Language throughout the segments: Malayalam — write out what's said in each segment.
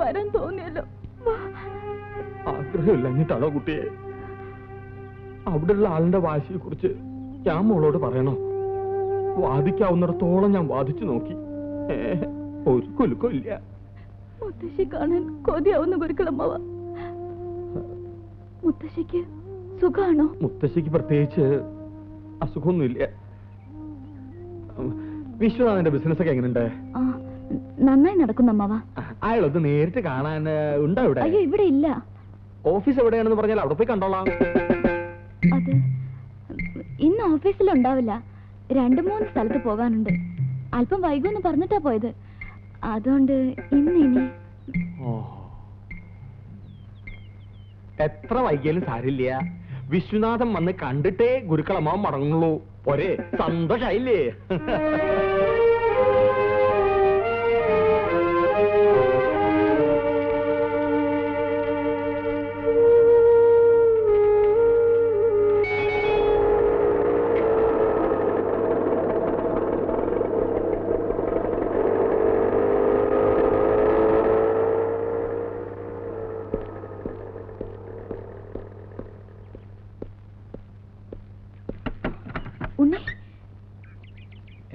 വരാൻ തോന്നിയല്ലോ. ആഗ്രഹമില്ലഞ്ഞിട്ടാണോ കുട്ടിയെ? അവിടെയുള്ള ആളിന്റെ വാശിയെ കുറിച്ച് ഞാൻ മോളോട് പറയണോ? വാദിക്കാവുന്നിടത്തോളം ഞാൻ വാദിച്ചു നോക്കി. ഒരു കുലുക്കം ഇല്ല. മുത്തശ്ശി കാണാൻ കൊതിയാവുന്ന ഗുരുക്കളമ്മവ. മുത്തശ്ശിക്ക് സുഖാണോ? മുത്തശ്ശിക്ക് പ്രത്യേകിച്ച് അസുഖമൊന്നുമില്ല. വിശ്വനാഥന്റെ ബിസിനസ് ഒക്കെ എങ്ങനെയുണ്ട്? നന്നായി നടക്കുന്നു അമ്മവ. അയാളൊന്ന് നേരിട്ട് കാണാൻ ഉണ്ടോ ഇവിടെ? അയ്യോ, ഇവിടെ ഇല്ല. ഓഫീസ് എവിടെയാണെന്ന് പറഞ്ഞാൽ അവിടെ പോയി കണ്ടോളാം. അത് ഇന്ന് ഓഫീസിലുണ്ടാവില്ല. 2-3 സ്ഥലത്ത് പോകാനുണ്ട്. അല്പം വൈകുമെന്ന് പറഞ്ഞിട്ടാ പോയത്. അതുകൊണ്ട് ഇനി എത്ര വൈകിയാലും സാരില്ല. വിശ്വനാഥൻ വന്ന് കണ്ടിട്ടേ ഗുരുക്കളമ്മാവൻ മടങ്ങുള്ളൂ. പോരെ? സന്തോഷായില്ലേ?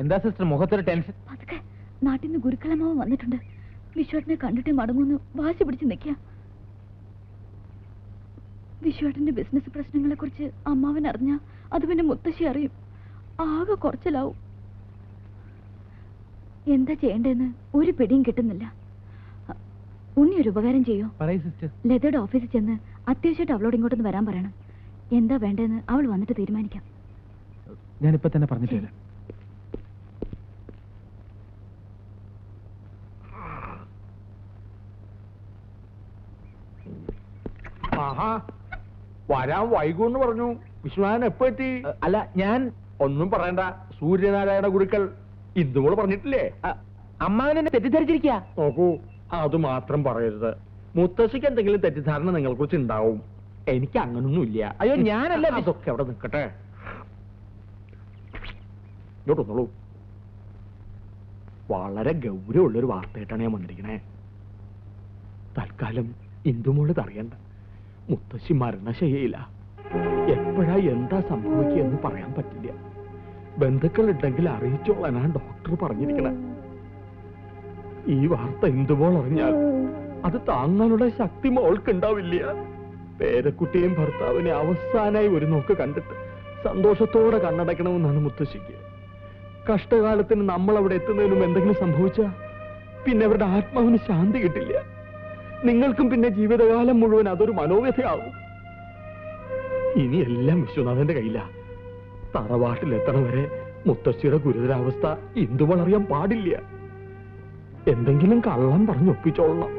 എന്താ സിസ്റ്റർ മുഖത്തൊരു ടെൻഷൻ? അതൊക്കെ നാട്ടിൽ നിന്ന് ഗുരുക്കളമ്മാവൻ വന്നിട്ടുണ്ട്. വിശ്വേട്ടനെ കണ്ടിട്ടേ മടങ്ങുന്നു വാശി പിടിച്ച് നിൽക്കുക. വിശ്വേട്ടന്റെ ബിസിനസ് പ്രശ്നങ്ങളെ കുറിച്ച് അമ്മാവൻ അറിഞ്ഞാ അത് പിന്നെ മുത്തശ്ശി അറിയും. ആകെ കുറച്ചിലാവും. എന്താ ചെയ്യേണ്ടതെന്ന് ഒരു പിടിയും കിട്ടുന്നില്ല. ഉണ്ണി ഒരു ഉപകാരം ചെയ്യോ? ലതയുടെ ഓഫീസിൽ ചെന്ന് അത്യാവശ്യമായിട്ട് അവളോട് ഇങ്ങോട്ടൊന്ന് വരാൻ പറയണം. എന്താ വേണ്ടതെന്ന് അവൾ വന്നിട്ട് തീരുമാനിക്കാം. ഞാനിപ്പോ തന്നെ പറഞ്ഞിട്ടില്ല. വരാൻ വൈകുമെന്ന് പറഞ്ഞു. വിശ്വനാഥൻ എപ്പോ എത്തി? അല്ല, ഞാൻ ഒന്നും പറയണ്ട. സൂര്യനാരായണ ഗുരുക്കൾ ഇന്ദുമോള് പറഞ്ഞിട്ടില്ലേ? അമ്മാവനെ തെറ്റിദ്ധരിച്ചിരിക്കുക. നോക്കൂ, അത് മാത്രം പറയരുത്. മുത്തശ്ശിക്ക് എന്തെങ്കിലും തെറ്റിദ്ധാരണ നിങ്ങളെ കുറിച്ച് ഉണ്ടാവും. എനിക്ക് അങ്ങനൊന്നും ഇല്ല. അയ്യോ, ഞാനല്ല. അതൊക്കെ അവിടെ നിൽക്കട്ടെ. ഇങ്ങോട്ടൊന്നോളൂ. വളരെ ഗൗരവമുള്ളൊരു വാർത്തയായിട്ടാണ് ഞാൻ വന്നിരിക്കണേ. തൽക്കാലം ഇന്ദുമോള് അറിയണ്ട. മുത്തശ്ശി മരണശയ്യയില്ല. എപ്പോഴാ എന്താ സംഭവിക്കുക എന്ന് പറയാൻ പറ്റില്ല. ബന്ധുക്കൾ ഉണ്ടെങ്കിൽ അറിയിച്ചോളാനാണ് ഡോക്ടർ പറഞ്ഞിരിക്കണേ. ഈ വാർത്ത ഇന്ദുമോൾ അറിഞ്ഞാൽ അത് താങ്ങാനുള്ള ശക്തി മോൾക്കുണ്ടാവില്ല. പേരക്കുട്ടിയും ഭർത്താവിനെ അവസാനായി ഒരു നോക്ക് കണ്ടിട്ട് സന്തോഷത്തോടെ കണ്ണടക്കണമെന്നാണ് മുത്തശ്ശിക്ക്. കഷ്ടകാലത്തിന് നമ്മൾ അവിടെ എത്തുന്നതിനും എന്തെങ്കിലും സംഭവിച്ചാ പിന്നെ അവരുടെ ആത്മാവിന് ശാന്തി കിട്ടില്ല. നിങ്ങൾക്കും പിന്നെ ജീവിതകാലം മുഴുവൻ അതൊരു മനോവ്യഥയാകും. ഇനി എല്ലാം വിശ്വനാഥന്റെ കയ്യിലാ. തറവാട്ടിലെത്തണ വരെ മുത്തശ്ശിയുടെ ഗുരുതരാവസ്ഥ ഇന്ദുമോൾ അറിയാൻ പാടില്ല. എന്തെങ്കിലും കള്ളം പറഞ്ഞൊപ്പിച്ചോളണം.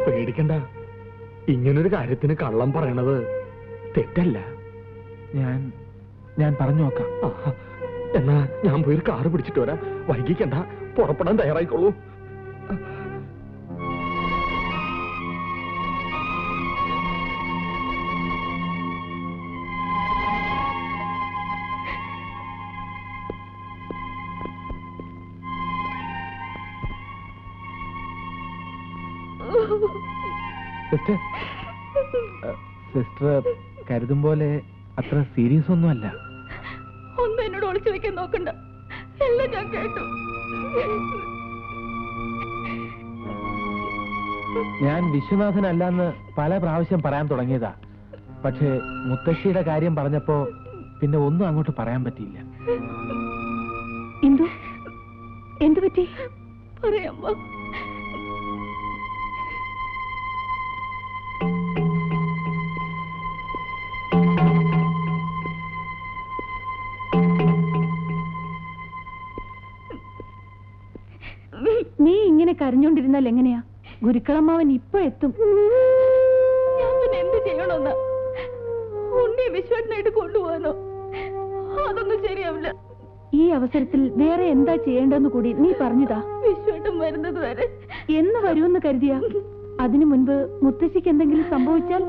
പേടിക്കണ്ട. ഇങ്ങനൊരു കാര്യത്തിന് കള്ളം പറയണത് തെറ്റല്ല. ഞാൻ പറഞ്ഞു നോക്കാം. എന്നാ ഞാൻ പോയി കാറ് പിടിച്ചിട്ട് വരാം. വൈകിക്കണ്ട, പുറപ്പെടാൻ തയ്യാറായിക്കോളൂ. സിസ്റ്റർ കരുതും പോലെ അത്ര സീരിയസ് ഒന്നുമല്ല. ഒന്നും എന്നോട് ഒളിച്ചു വെക്കാൻ നോക്കണ്ട. എല്ലാം ഞാൻ കേട്ടു. ഞാൻ വിശ്വനാഥനല്ലെന്ന് പല പ്രാവശ്യം പറയാൻ തുടങ്ങിയതാ. പക്ഷേ മുത്തശ്ശിയുടെ കാര്യം പറഞ്ഞപ്പോ പിന്നെ ഒന്നും അങ്ങോട്ട് പറയാൻ പറ്റിയില്ല. എന്തു പറ്റി പറയാമ്മ? നീ ഇങ്ങനെ കരഞ്ഞോണ്ടിരുന്നാൽ എങ്ങനെയാ? ഗുരുക്കളമ്മാവൻ ഇപ്പൊ എത്തും. ഞാൻ പിന്നെ എന്ത് ചെയ്യണമെന്നാ? ഉണ്ണി വിശ്വനായിട്ട് കൊണ്ടുപോകാനോ? അതൊന്നും ശരിയാവില്ല. ഈ അവസരത്തിൽ വേറെ എന്താ ചെയ്യേണ്ടെന്ന് കൂടി നീ പറഞ്ഞതാ. വിശ്വട്ടം വരുന്നത് വരെ എന്ന് വരുമെന്ന് കരുതിയാ? അതിനു മുൻപ് മുത്തശ്ശിക്ക് എന്തെങ്കിലും സംഭവിച്ചാൽ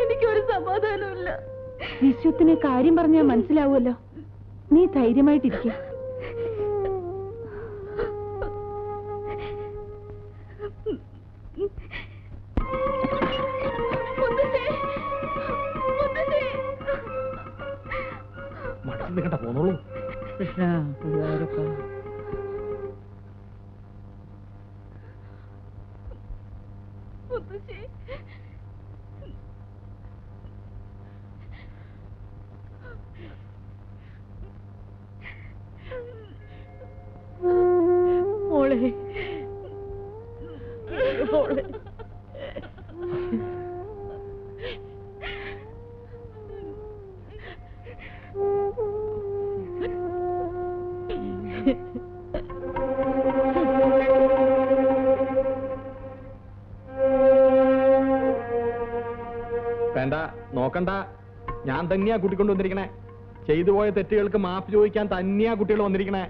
എനിക്കൊരു സമാധാനമില്ല. വിശ്വത്തിന് കാര്യം പറഞ്ഞാൽ മനസ്സിലാവുമല്ലോ. നീ ധൈര്യമായിട്ടിരിക്കുക. മുത്തശ്ശി, മോളെ മോളെ വേണ്ട, നോക്കണ്ട. ഞാൻ തന്നെയാ കൂട്ടിക്കൊണ്ട് വന്നിരിക്കണേ. ചെയ്തു പോയ തെറ്റുകൾക്ക് മാപ്പ് ചോദിക്കാൻ തന്നെയാ കുട്ടികൾ വന്നിരിക്കണേ.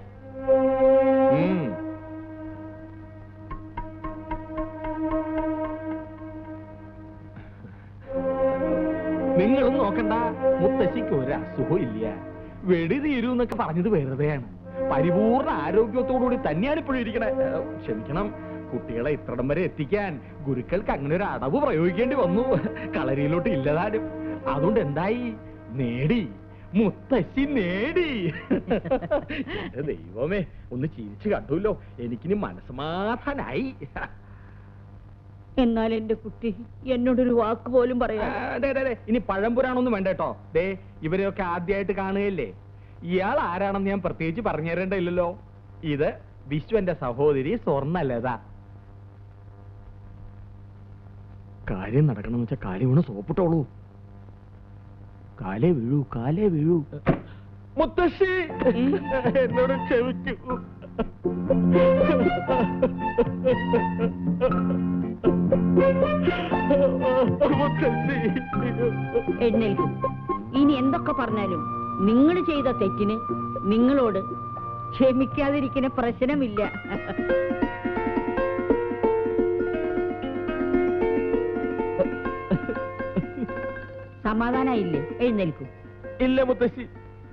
നിങ്ങളും നോക്കണ്ട. മുത്തശ്ശിക്ക് ഒരു അസുഖവും ഇല്ല. വെടി തീരൂ എന്നൊക്കെ പറഞ്ഞത് വെറുതെയാണ്. പരിപൂർണ ആരോഗ്യത്തോടുകൂടി തന്നെയാണ് ഇപ്പോഴും ഇരിക്കണേ. ക്ഷമിക്കണം, കുട്ടികളെ ഇത്രടം വരെ എത്തിക്കാൻ ഗുരുക്കൾക്ക് അങ്ങനെ ഒരു അടവ് പ്രയോഗിക്കേണ്ടി വന്നു. കളരിയിലോട്ട് ഇല്ലതാനും. അതുകൊണ്ട് എന്തായി? നേടി, മുത്തശ്ശി നേടി. ദൈവമേ, ഒന്ന് ചിരിച്ചു കണ്ടല്ലോ. എനിക്കിനി മനസ്സമാധാനായി. എന്നാൽ എന്റെ കുട്ടി എന്നോടൊരു വാക്ക് പോലും പറയാ. ഇനി പഴംപുരാണൊന്നും വേണ്ട കേട്ടോ. ദേ, ഇവരെയൊക്കെ ആദ്യമായിട്ട് കാണുകയല്ലേ. ഇയാൾ ആരാണെന്ന് ഞാൻ പ്രത്യേകിച്ച് പറഞ്ഞു തരേണ്ടല്ലോ. ഇത് വിശ്വന്റെ സഹോദരി സ്വർണ്ണലത. കാര്യം നടക്കണമെന്ന് വെച്ചാൽ കാര്യം വീണ് സോപ്പിട്ടോളൂ. കാലേ വീഴൂ, കാലേ വീഴൂ. മുത്തശ്ശി, എന്നോട് ക്ഷമിക്കൂ. എഴുന്നേൽക്കും. ഇനി എന്തൊക്കെ പറഞ്ഞാലും നിങ്ങൾ ചെയ്ത തെറ്റിന് നിങ്ങളോട് ക്ഷമിക്കാതിരിക്കുന്ന പ്രശ്നമില്ല. സമാധാനായില്ലേ? എഴുന്നേൽക്കും. ഇല്ല മുത്തശ്ശി,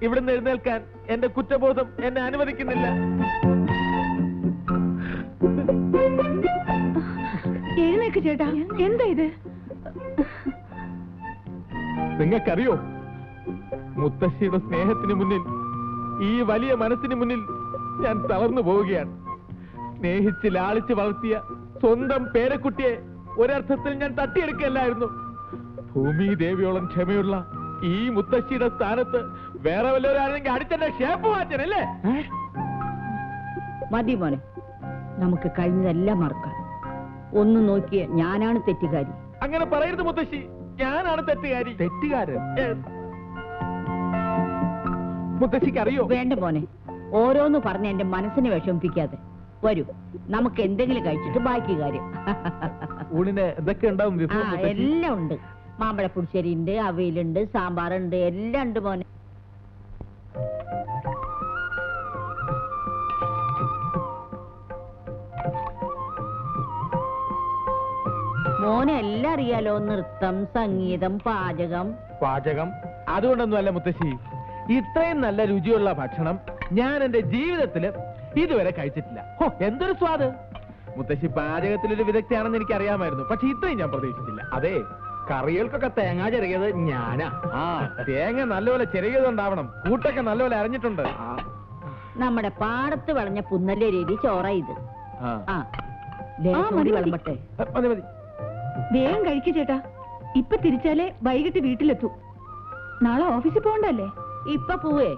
ഇവിടുന്ന് എഴുന്നേൽക്കാൻ എന്റെ കുറ്റബോധം എന്നെ അനുവദിക്കുന്നില്ല. എഴുന്നേൽക്ക് ചേട്ടാ. എന്താ ഇത്? നിങ്ങൾക്കറിയോ, മുത്തശ്ശിയുടെ സ്നേഹത്തിന് മുന്നിൽ, ഈ വലിയ മനസ്സിന് മുന്നിൽ ഞാൻ തളർന്നു പോവുകയാണ്. സ്നേഹിച്ച് ലാളിച്ച് വളർത്തിയ സ്വന്തം പേരക്കുട്ടിയെ ഒരർത്ഥത്തിൽ ഞാൻ തട്ടിയെടുക്കല്ലായിരുന്നു. ഭൂമി ദേവിയോളം ക്ഷമയുള്ള ഈ മുത്തശ്ശിയുടെ സ്ഥാനത്ത് വേറെ വല്ലവരാണെങ്കിൽ അടിച്ചെന്നെ ഷേപ്പ് മാറ്റനല്ലേ? മതി മോനെ, നമുക്ക് കഴിഞ്ഞതെല്ലാം മറക്കാം. ഒന്ന് നോക്കിയ ഞാനാണ് തെറ്റുകാരി. അങ്ങനെ പറയരുത് മുത്തശ്ശി, ഞാനാണ് തെറ്റുകാരി. തെറ്റുകാരൻ? മുത്തശ്ശിക്ക് അറിയോ? വേണ്ട മോനെ, ഓരോന്ന് പറഞ്ഞ് എന്റെ മനസ്സിനെ വിഷമിപ്പിക്കാതെ. വരൂ, നമുക്ക് എന്തെങ്കിലും കഴിച്ചിട്ട് ബാക്കി കാര്യം. ഊണിന് എന്തൊക്കെ ഉണ്ടാവും? എല്ലാം ഉണ്ട്. മാമ്പഴ പുളിശ്ശേരി ഉണ്ട്, അവിയലുണ്ട്, സാമ്പാറുണ്ട്, എല്ലാം ഉണ്ട് മോനെ. മോനെ എല്ലാം അറിയാലോ. നൃത്തം, സംഗീതം, പാചകം. പാചകം? അതുകൊണ്ടൊന്നുമല്ല മുത്തശ്ശി, ഇത്രയും നല്ല രുചിയുള്ള ഭക്ഷണം ഞാൻ എന്റെ ജീവിതത്തില് ഇതുവരെ കഴിച്ചിട്ടില്ല. ഹോ, എന്തൊരു സ്വാദ്! മുത്തശ്ശി പാചകത്തിലൊരു വിദഗ്ധയാണെന്ന് എനിക്ക് അറിയാമായിരുന്നു, പക്ഷെ ഇത്രയും ഞാൻ പ്രതീക്ഷിച്ചില്ല. അതെ, കറികൾക്കൊക്കെ തേങ്ങ ചെറിയത് ഞാനാ. ആ, തേങ്ങ നല്ലപോലെ ചെറിയതുണ്ടാവണം, കൂട്ടൊക്കെ നല്ലപോലെ അറിഞ്ഞിട്ടുണ്ട്. നമ്മുടെ പാടത്ത് വിളഞ്ഞ പുന്നല്ലേ രീതി ചോറ ഇത്. വിളമ്പട്ടെ. മതി മതി. വേഗം കഴിക്കു ചേട്ടാ. ഇപ്പൊ തിരിച്ചാലേ വൈകിട്ട് വീട്ടിലെത്തൂ. നാളെ ഓഫീസിൽ പോകണ്ടല്ലേ? ഇപ്പൊ പോവേ.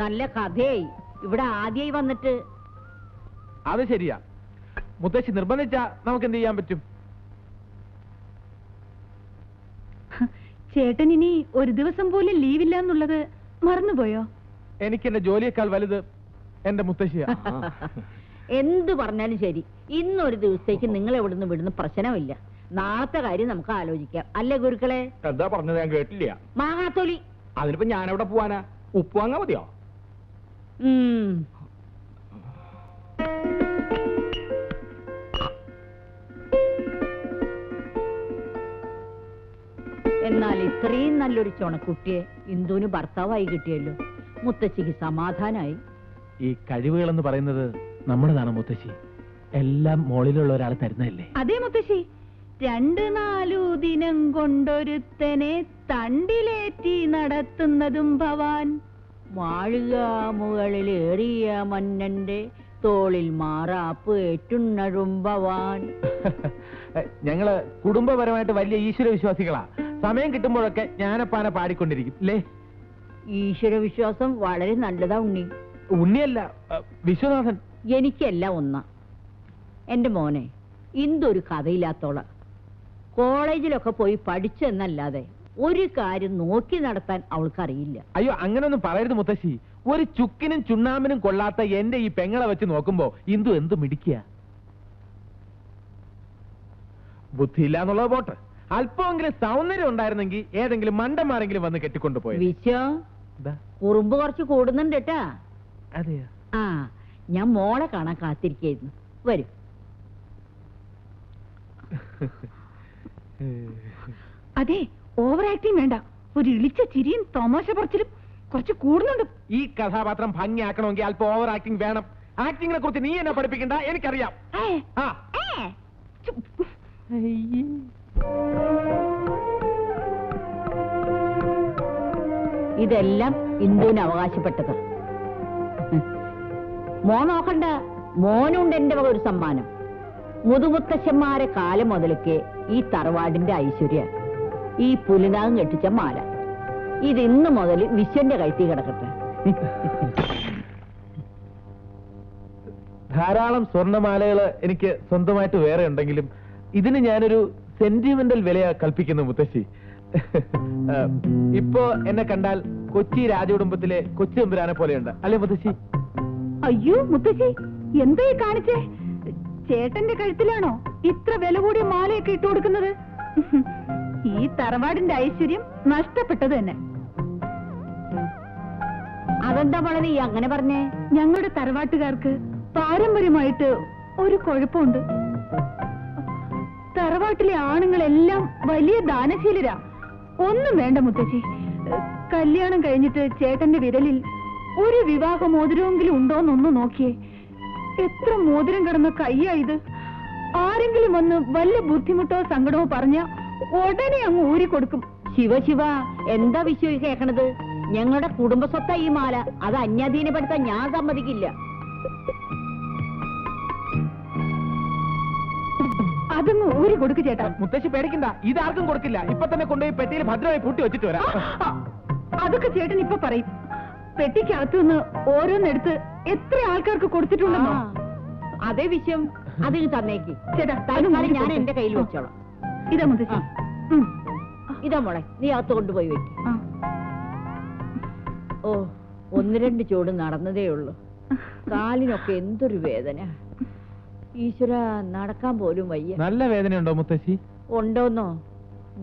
നല്ല കഥയായി. ഇവിടെ ആദ്യമായി വന്നിട്ട്. അത് ശരിയാ. മുത്തശ്ശി നിർബന്ധിച്ചാ നമുക്ക് എന്ത് ചെയ്യാൻ പറ്റും? ചേട്ടൻ ഇനി ഒരു ദിവസം പോലും ലീവില്ല എന്നുള്ളത് മറന്നുപോയോ? എനിക്ക് എന്റെ ജോലിയേക്കാൾ വലുത് എന്റെ മുത്തശ്ശിയാ. എന്ത് പറഞ്ഞാലും ശരി, ഇന്നൊരു ദിവസത്തേക്ക് നിങ്ങൾ എവിടുന്ന് വിടുന്ന പ്രശ്നമില്ല. നാളത്തെ കാര്യം നമുക്ക് ആലോചിക്കാം. അല്ലേ ഗുരുക്കളെ? എന്താ പറഞ്ഞത്? ഞാൻ കേട്ടില്ല. മാങ്ങാത്തൊലി. അതിനിപ്പോ ഞാനെവിടെ പോവാനാ? ഉപ്പ് വാങ്ങാ മതിയോ? എന്നാൽ ഇത്രയും നല്ലൊരു ചുണക്കുട്ടിയെ ഇന്ദുവിന് ഭർത്താവായി കിട്ടിയല്ലോ. മുത്തശ്ശിക്ക് സമാധാനായി. ഈ കഴിവുകളെന്ന് പറയുന്നത് നമ്മുടേതാണ് മുത്തശ്ശി. എല്ലാം മോളിലുള്ള ഒരാൾ തരുന്നതല്ലേ? അതേ മുത്തശ്ശി. 2-4 ദിനം കൊണ്ടൊരുത്തനെ തണ്ടിലേറ്റി നടത്തുന്നതും ഭവാൻ. മാളിക മുകളിലേറിയ മന്നന്റെ തോളിൽ മാറാപ്പ് ഏറ്റുണ്ണഴുമ്പവാൻ. ഞങ്ങള് കുടുംബപരമായിട്ട് വലിയ ഈശ്വര വിശ്വാസികളാ. സമയം കിട്ടുമ്പോഴൊക്കെ ജ്ഞാനപ്പാന പാടിക്കൊണ്ടിരിക്കും അല്ലേ? ഈശ്വര വിശ്വാസം വളരെ നല്ലതാ ഉണ്ണി. ഉണ്ണിയല്ല, വിശ്വനാഥൻ. എനിക്കെല്ലാം ഒന്നാ. എന്റെ മോനെ ഇന്തൊരു കഥയില്ലാത്തോള. കോളേജിലൊക്കെ പോയി പഠിച്ചെന്നല്ലാതെ ഒരു കാര്യം നോക്കി നടത്താൻ അവൾക്കറിയില്ല. അയ്യോ, അങ്ങനൊന്നും പറയരുത് മുത്തശ്ശി. ഒരു ചുക്കിനും ചുണ്ണാമ്പിനും കൊള്ളാത്ത എന്റെ ഈ പെങ്ങളെ വെച്ച് നോക്കുമ്പോ ഇന്ദു എന്ത് മിടിക്കുക. ബുദ്ധിയില്ല എന്നുള്ളത് പോട്ടെ, അല്പമെങ്കിലും സൗന്ദര്യം ഉണ്ടായിരുന്നെങ്കിൽ ഏതെങ്കിലും മണ്ടന്മാരെങ്കിലും വന്ന് കെട്ടിക്കൊണ്ടുപോയി. വിശ്വ കുറുമ്പ് കുറച്ച് കൂടുന്നുണ്ട് കേട്ടാ. അതെയോ? ആ, ഞാൻ മോളെ കാണാൻ കാത്തിരിക്കായിരുന്നു. വരൂ. അതെ, ഓവർ ആക്ടിങ് വേണ്ട. ഒരു ഇളിച്ച ചിരിയും തമാശ പറച്ചിലും കുറച്ച് കൂടുന്നുണ്ട്. ഈ കഥാപാത്രം ഭംഗിയാക്കണമെങ്കിൽ അല്പം ഓവർ ആക്ടിങ് വേണം. ആക്ടിങ്ങിനെ കുറിച്ച് നീ എന്നെ പഠിപ്പിക്കണ്ട, എനിക്കറിയാം. ആ, ഇതെല്ലാം ഇന്ദുവിന് അവകാശപ്പെട്ടത്. മോൻ നോക്കണ്ട, മോനുണ്ട് എന്റെ വക ഒരു സമ്മാനം. മുതുമുത്തശ്ശന്മാരെ കാലം മുതലൊക്കെ ഈ തറവാടിന്റെ ഐശ്വര്യ ഈ പുലിനാഗം കെട്ടിച്ച മാല. ഇത് ഇന്ന് മുതൽ വിശ്വന്റെ കഴുത്തി കിടക്കട്ടെ. ധാരാളം സ്വർണ്ണമാലകള് എനിക്ക് സ്വന്തമായിട്ട് വേറെ ഉണ്ടെങ്കിലും ഇതിന് ഞാനൊരു സെന്റിമെന്റൽ വിലയാ കൽപ്പിക്കുന്നു മുത്തശ്ശി. ഇപ്പോ എന്നെ കണ്ടാൽ കൊച്ചി രാജകുടുംബത്തിലെ കൊച്ചു തമ്പുരാനെ പോലെയുണ്ട് അല്ലേ മുത്തശ്ശി? അയ്യോ മുത്തശ്ശി, എന്താ ഈ കാണിച്ചേ? ചേട്ടന്റെ കഴുത്തിലാണോ ഇത്ര വില കൂടിയ മാലയൊക്കെ ഇട്ടു കൊടുക്കുന്നത്? ഈ തറവാടിന്റെ ഐശ്വര്യം നഷ്ടപ്പെട്ടത് തന്നെ. അതെന്താ മോളെ നീ അങ്ങനെ പറഞ്ഞേ? ഞങ്ങളുടെ തറവാട്ടുകാർക്ക് പാരമ്പര്യമായിട്ട് ഒരു കുഴപ്പമുണ്ട്. തറവാട്ടിലെ ആണുങ്ങളെല്ലാം വലിയ ദാനശീലരാ. ഒന്നും വേണ്ട മുത്തശ്ശി, കല്യാണം കഴിഞ്ഞിട്ട് ചേട്ടന്റെ വിരലിൽ ഒരു വിവാഹ മോതിരമെങ്കിലും ഉണ്ടോന്നൊന്ന് നോക്കിയേ. എത്ര മോതിരം കിടന്ന കയ്യാ ഇത്. ആരെങ്കിലും വന്ന് വല്ല ബുദ്ധിമുട്ടോ സങ്കടമോ പറഞ്ഞ ഉടനെ അങ്ങ് ഊരിക്കൊടുക്കും. ശിവ ശിവ, എന്താ വിശ്വ കേക്കണത്? ഞങ്ങളുടെ കുടുംബസ്വത്ത ഈ മാല. അത് അന്യാധീനപ്പെടുത്താൻ ഞാൻ സമ്മതിക്കില്ല. അതങ്ങ് ഊരി കൊടുക്ക് ചേട്ടാ. മുത്തശ്ശി പേടിക്കണ്ട, ഇതാർക്കും കൊടുക്കില്ല. ഇപ്പൊ തന്നെ കൊണ്ടുപോയി പെട്ടിയിൽ ഭദ്രമായി പൂട്ടി വെച്ചിട്ട് വരാം. അതൊക്കെ ചേട്ടൻ ഇപ്പൊ പറയും. പെട്ടിക്കകത്തുനിന്ന് ഓരോന്നെടുത്ത് എത്ര ആൾക്കാർക്ക് കൊടുത്തിട്ടുണ്ടെന്നോ? അതേ വിഷയം അതിന് തന്നേക്ക് ചേട്ടാ. തൽക്കാലം ഞാൻ എന്റെ കയ്യിൽ വെച്ചോളാം. ഇതാ മുത്തശ്ശി. ഇതാ മോളെ, നീ അകത്ത് കൊണ്ടുപോയി വെക്ക്. ഓ, ഒന്ന് രണ്ട് ചൂട് നടന്നതേ ഉള്ളൂ. കാലിനൊക്കെ എന്തൊരു വേദന. ഈശ്വര, നടക്കാൻ പോലും വയ്യ. നല്ല വേദനയുണ്ടോ മുത്തശ്ശി? ഉണ്ടോന്നോ?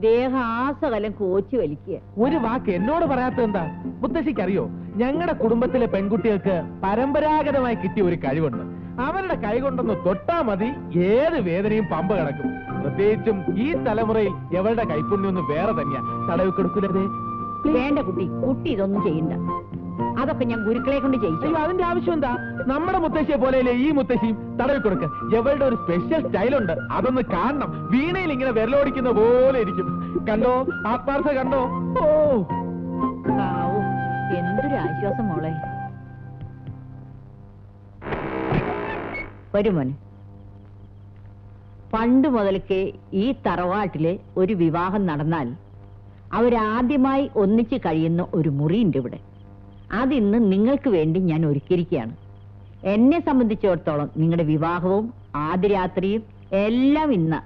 ദേഹം ആസകലം കോച്ചു വലിക്കുക. ഒരു വാക്ക് എന്നോട് പറയാത്തത് എന്താ? മുത്തശ്ശിക്ക് അറിയോ, ഞങ്ങളുടെ കുടുംബത്തിലെ പെൺകുട്ടികൾക്ക് പരമ്പരാഗതമായി കിട്ടിയ ഒരു കഴിവുണ്ട്. അവരുടെ കൈകൊണ്ടൊന്ന് തൊട്ടാ മതി, ഏത് വേദനയും പമ്പ കിടക്കും. പ്രത്യേകിച്ചും ഈ തലമുറയിൽ എവളുടെ കൈപ്പുണ്യൊന്നും വേറെ തന്നെയാ. തടവി കൊടുക്കൂലേ? വേണ്ട കുട്ടി, കുട്ടി ഇതൊന്നും ചെയ്യണ്ട. അതൊക്കെ ഞാൻ ഗുരുക്കളെ കൊണ്ട് ചെയ്യിച്ചു. അയ്യോ, അതിന്റെ ആവശ്യം എന്താ? നമ്മുടെ മുത്തശ്ശിയെ പോലെയല്ലേ ഈ മുത്തശ്ശിയും. തടവി കൊടുക്ക. എവളുടെ ഒരു സ്പെഷ്യൽ സ്റ്റൈലുണ്ട്, അതൊന്ന് കാണണം. വീണയിൽ ഇങ്ങനെ വിരലോടിക്കുന്ന പോലെ ഇരിക്കും. കണ്ടോ? ആത്മാർത്ഥ കണ്ടോ? ഓ, എന്തൊരു ആശ്വാസം മോളെ. വരുമോനെ, പണ്ട് മുതൽക്കേ ഈ തറവാട്ടിലെ ഒരു വിവാഹം നടന്നാൽ അവരാദ്യമായി ഒന്നിച്ച് കഴിയുന്ന ഒരു മുറിയുണ്ട് ഇവിടെ. അതിന്ന് നിങ്ങൾക്ക് വേണ്ടി ഞാൻ ഒരുക്കിയിരിക്കുകയാണ്. എന്നെ സംബന്ധിച്ചിടത്തോളം നിങ്ങളുടെ വിവാഹവും ആദ്യ രാത്രിയും എല്ലാം ഇന്ന്.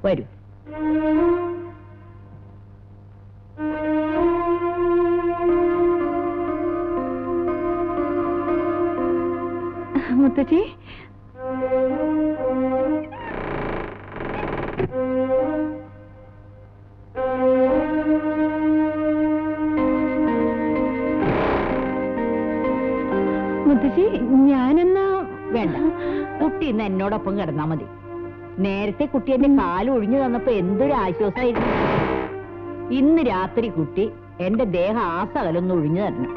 വരൂ. മുത്തശ്ശി, മുത്തശ്ശി, ഞാനെന്നാ വേണ്ട, കുട്ടി ഇന്ന് എന്നോടൊപ്പം കിടന്നാ മതി. നേരത്തെ കുട്ടി എന്റെ കാല് ഒഴിഞ്ഞു തന്നപ്പോ എന്തൊരു ആശ്വാസമായിരുന്നു. ഇന്ന് രാത്രി കുട്ടി എന്റെ ദേഹം ആസകലൊന്ന് ഒഴിഞ്ഞു തരണം.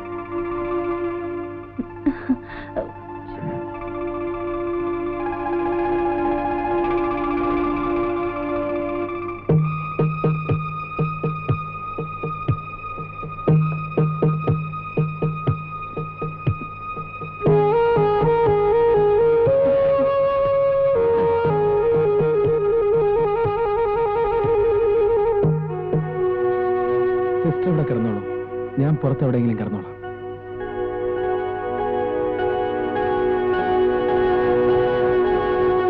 അവിടെ കിടന്നോളൂ, ഞാൻ പുറത്തെവിടെയെങ്കിലും കിടന്നോളാം.